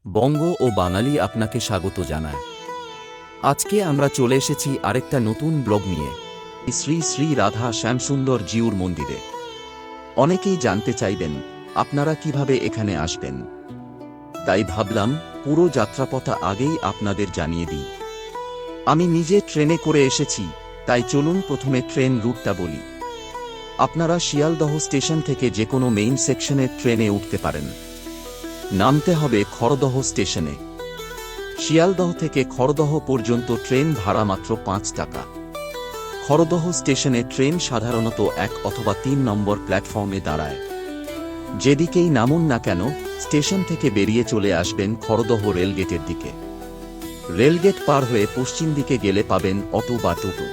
বঙ্গ ও বাঙালি আপনাকে স্বাগত জানায়। আজকে আমরা চলে এসেছি আরেকটা নতুন ব্লগ নিয়ে শ্রী শ্রী রাধা শ্যামসুন্দর জিউর মন্দিরে। অনেকেই জানতে চাইবেন আপনারা কিভাবে এখানে আসবেন, তাই ভাবলাম পুরো যাত্রাপথা আগেই আপনাদের জানিয়ে দিই। আমি নিজে ট্রেনে করে এসেছি, তাই চলুন প্রথমে ট্রেন রুটটা বলি। আপনারা শিয়ালদহ স্টেশন থেকে যে কোনো মেইন সেকশনের ট্রেনে উঠতে পারেন। নামতে হবে খড়দহ স্টেশনে। শিয়ালদহ থেকে খড়দহ পর্যন্ত ট্রেন ভাড়া মাত্র ৫ টাকা। খড়দহ স্টেশনে ট্রেন সাধারণত ১ অথবা ৩ নম্বর প্ল্যাটফর্মে দাঁড়ায়। যেদিকেই নামুন না কেন, স্টেশন থেকে বেরিয়ে চলে আসবেন খড়দহ রেলগেটের দিকে। রেলগেট পার হয়ে পশ্চিম দিকে গেলে পাবেন অটো বা টোটো।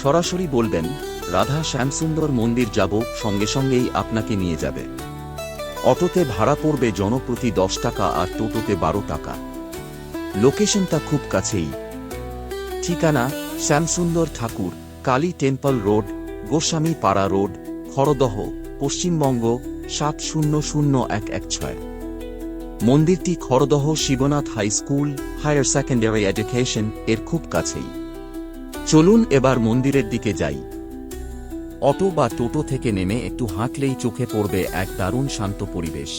সরাসরি বলবেন রাধা শ্যামসুন্দর মন্দির যাব, সঙ্গে সঙ্গেই আপনাকে নিয়ে যাবে। অটোতে ভাড়া পড়বে জনপ্রতি ১০ টাকা আর টোটোতে ১২ টাকা। লোকেশনটা খুব কাছেই। ঠিকানা Shyamsundar Thakur, Kali temple road, Goswami Para road, Khardah, Paschimbanga ৭০০১১৬। মন্দিরটি Khardah Shibnath high school higher secondary education এর খুব কাছেই। চলুন এবার মন্দিরের দিকে যাই। অটো বা টোটো থেকে নেমে একটু হাঁটলেই চোখে পড়বে এক দারুণ শান্ত পরিবেশ।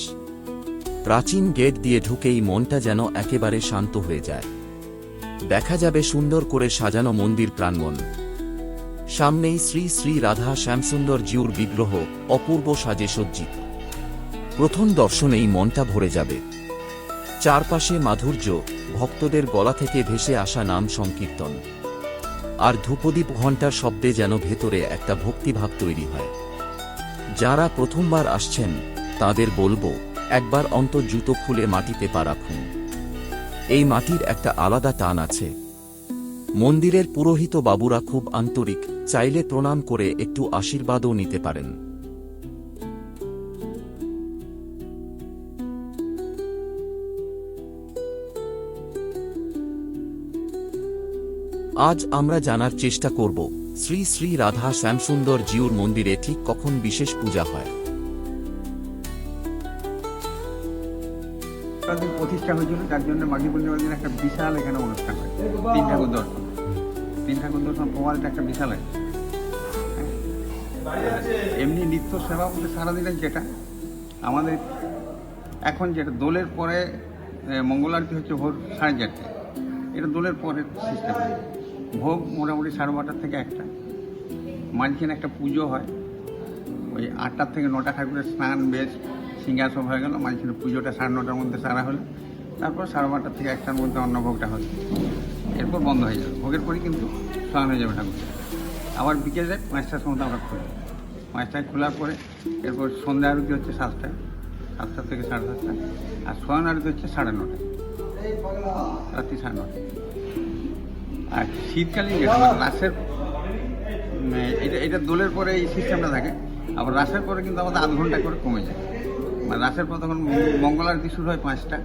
প্রাচীন গেট দিয়ে ঢুকেই মনটা যেন একেবারে শান্ত হয়ে যায়। দেখা যাবে সুন্দর করে সাজানো মন্দির প্রাঙ্গণ। সামনেই শ্রী শ্রী রাধা শ্যামসুন্দর জিউর বিগ্রহ অপূর্ব সাজে সজ্জিত। প্রথম দর্শনেই মনটা ভরে যাবে। চারপাশে মাধুর্য, ভক্তদের গলা থেকে ভেসে আসা নাম সংকীর্তন আর ধূপদীপ ঘণ্টার শব্দে যেন ভেতরে একটা ভক্তিভাব তৈরি হয়। যারা প্রথমবার আসছেন তাদের বলবো একবার অন্তর জুতো খুলে মাটিতে পা রাখুন। এই মাটির একটা আলাদা টান আছে। মন্দিরের পুরোহিত বাবুরা খুব আন্তরিক, চাইলে প্রণাম করে একটু আশীর্বাদও নিতে পারেন। আজ আমরা জানার চেষ্টা করব শ্রী শ্রী রাধা শ্যামসুন্দর জিউর মন্দিরে ঠিক কখন বিশেষ পূজা হয়। প্রতিষ্ঠা হয়েছিল, যার জন্য মাঘী পূর্ণিমার দিন একটা বিশাল এখানে অনুষ্ঠান হয়। তিন ঠাকুর দর্শন প্রমাণটা একটা বিশাল হয়। এমনি নিত্য সেবা বলতে সারাদিনের যেটা আমাদের এখন যেটা দোলের পরে মঙ্গল আরতি হচ্ছে ভোর 4:30। এটা দোলের পরের সিস্টেম। ভোগ মোটামুটি 12:30 থেকে 1টা। মাঝখানে একটা পুজো হয়, ওই 8টা থেকে 9টা ঠাকুরের স্নান বেশ সিংহাসন হয়ে গেল। মাঝখানে পুজোটা 9:30টার মধ্যে সারা হলো। তারপর 12:30 থেকে 1টার মধ্যে অন্নভোগটা হলো। এরপর বন্ধ হয়ে যাবে। ভোগের পরই কিন্তু স্নান হয়ে যাবে ঠাকুর। আবার বিকেলে 5টার সময় আমরা খুলি। 5টায় খোলার পরে এরপর সন্ধ্যা আরতি হচ্ছে 7টায়, 7টা থেকে 7:30। আর শয়ন আরতি হচ্ছে 9:30, রাত্রি 9:30। আর শীতকালীন যেটা রাসের, এটা দোলের পরে এই সিস্টেমটা থাকে। আবার রাসের পরে কিন্তু আমাদের আধ ঘন্টা করে কমে যায়। মানে রাসের পর তখন মঙ্গল আরতি শুরু হয় 5টা।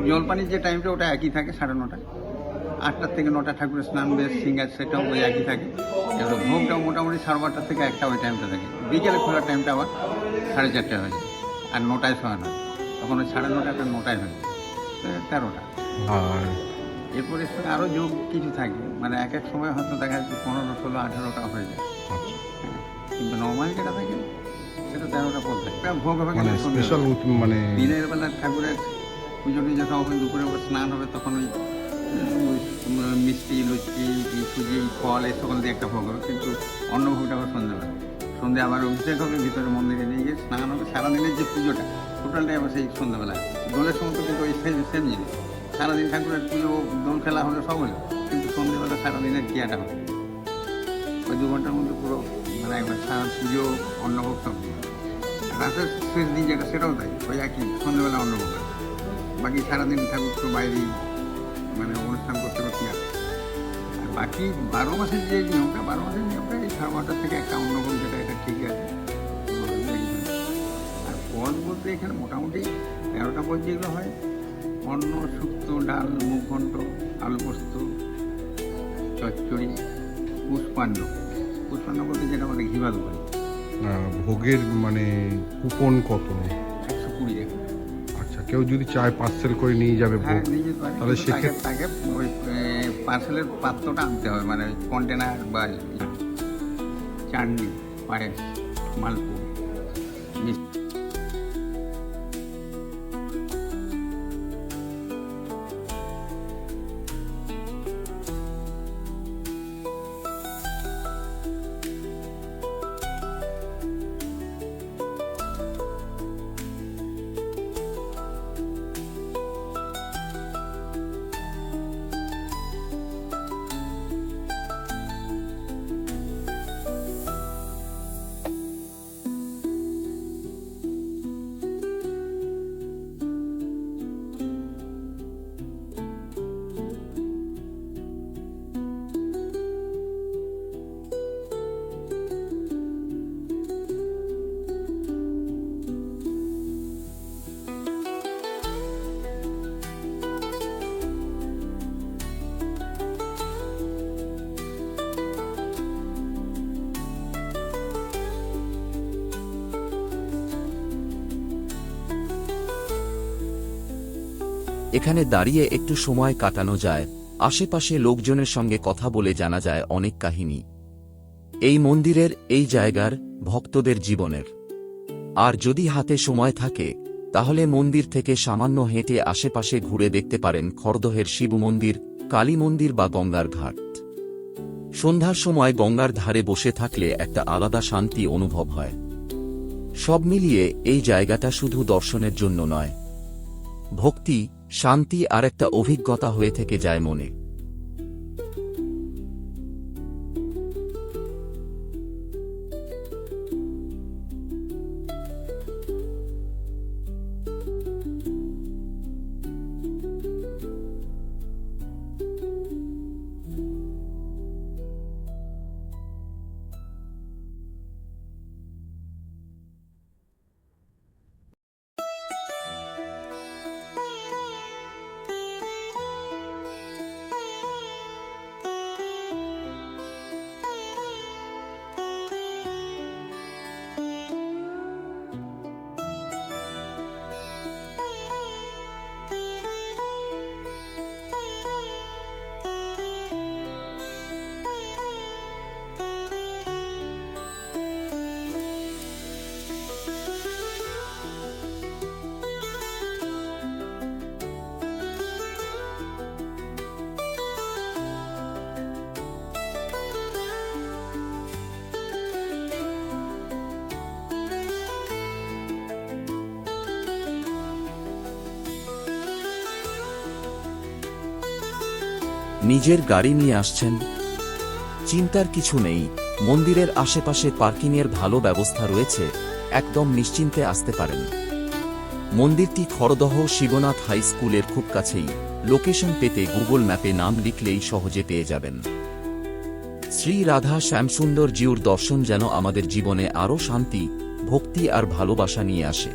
জলপানির যে টাইমটা ওটা একই থাকে 9:30। 8টা থেকে 9টা ঠাকুরের স্নান বেশ সিঙ্গার, সেটাও ওই একই থাকে। এবার ভোগটাও মোটামুটি 12:30 থেকে 1টা ওই টাইমটা থাকে। বিকেলে খোলার টাইমটা আবার 4:30 হয়ে যায়। আর 9টায় শোয়ানো হয়, তখন ওই 9:30টা 9টায় হয়ে যায়, 13টা। আর এরপরে সঙ্গে আরও যোগ কিছু থাকে, মানে এক এক সময় হয়তো দেখা যাচ্ছে 15, 16, 18টা হয়ে যায়। কিন্তু নর্মাল যেটা থাকে সেটা 13টা পর থাকে। ভোগ হবে মানে দিনের বেলা ঠাকুরের পুজো টুজো সব হবে। দুপুরে স্নান হবে, তখন ওই মিষ্টি, লুচি, সুজি, ফল এই সকল দিয়ে একটা ভোগ হবে। কিন্তু অন্নভোগটা হবে সন্ধ্যাবেলা। সন্ধ্যে আবার অভিষেক হবে, ভিতরে মন্দিরে নিয়ে গিয়ে স্নান হবে। সারাদিনের যে পুজোটা টোটালটাই আবার সেই সন্ধ্যাবেলায়। দোলের সময় তো কিন্তু ওই সেম জিনিস। সারাদিন ঠাকুরের পুজো, দোল খেলা হলো, সব হলো, কিন্তু সন্ধ্যেবেলা সারাদিনের ক্রিয়াটা হবে। ওই 2 ঘন্টার মধ্যে পুরো মানে একবার সারা পুজো, অন্নভোগ সব। রাতের শেষ দিন যেটা সেটাও তাই, ওই একই সন্ধ্যেবেলা অন্নভোগ। বাকি সারাদিন ঠাকুর তো বাইরেই মানে অনুষ্ঠান করতে করতে আসে। আর বাকি 12 মাসের যে নিয়মটা, 12 মাসের নিয়মটা এই 12:30 থেকে 1টা অন্নভোগ, যেটা এটা ঠিক আছে। আর পদ বলতে এখানে মোটামুটি 13টা পদ যেগুলো হয়: অন্ন, শুক্তো, ডাল, মুগ ঘন্ট, আলু পোস্ত, চচ্চড়ি, পুষ্পান্ন। পুষ্পান্ন বলতে যেটা আমাদের ঘি ভাত বলি। ভোগের মানে কুপন কত? 120 টাকা। আচ্ছা। কেউ যদি চায় পার্সেল করে নিয়ে যাবে হ্যাঁ ভোগ, নিয়ে যেতে পারে, তাহলে কিন্তু সেক্ষেত্রে তাকে ওই পার্সেলের পাত্রটা আনতে হবে, মানে কন্টেনার বা চাটনি, পায়েস, মালপোয়া, মিষ্টি। এখানে দাঁড়িয়ে একটু সময় কাটানো যায়, আশেপাশে লোকজনের সঙ্গে কথা বলে জানা যায় অনেক কাহিনী এই মন্দিরের, এই জায়গার, ভক্তদের জীবনের। আর যদি হাতে সময় থাকে তাহলে মন্দির থেকে সামান্য হেঁটে আশেপাশে ঘুরে দেখতে পারেন খড়দহের শিব মন্দির, কালী মন্দির বা গঙ্গার ঘাট। সন্ধ্যার সময় গঙ্গার ধারে বসে থাকলে একটা আলাদা শান্তি অনুভব হয়। সব মিলিয়ে এই জায়গাটা শুধু দর্শনের জন্য নয়, ভক্তি, শান্তি আর একটা অভিজ্ঞতা হয়ে থেকে যায় মনে। নিজের গাড়ি নিয়ে আসছেন? চিন্তার কিছু নেই, মন্দিরের আশেপাশে পার্কিংয়ের ভালো ব্যবস্থা রয়েছে, একদম নিশ্চিন্তে আসতে পারেন। মন্দিরটি খড়দহ শিবনাথ হাই স্কুলের খুব কাছেই, লোকেশন পেতে গুগল ম্যাপে নাম লিখলেই সহজে পেয়ে যাবেন। শ্রী রাধা শ্যামসুন্দর জিউর দর্শন যেন আমাদের জীবনে আরও শান্তি, ভক্তি আর ভালোবাসা নিয়ে আসে।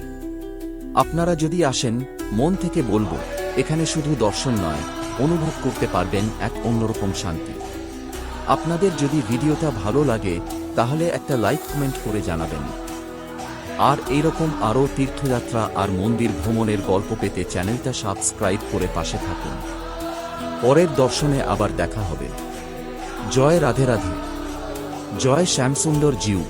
আপনারা যদি আসেন, মন থেকে বলবো, এখানে শুধু দর্শন নয়, অনুভব করতে পারবেন এক অন্যরকম শান্তি। আপনাদের যদি ভিডিওটা ভালো লাগে তাহলে একটা লাইক কমেন্ট করে জানাবেন। আর এইরকম আরও তীর্থযাত্রা আর মন্দির ভ্রমণের গল্প পেতে চ্যানেলটা সাবস্ক্রাইব করে পাশে থাকুন। পরের দর্শনে আবার দেখা হবে। জয় রাধে রাধে, জয় শ্যামসুন্দর জিউ।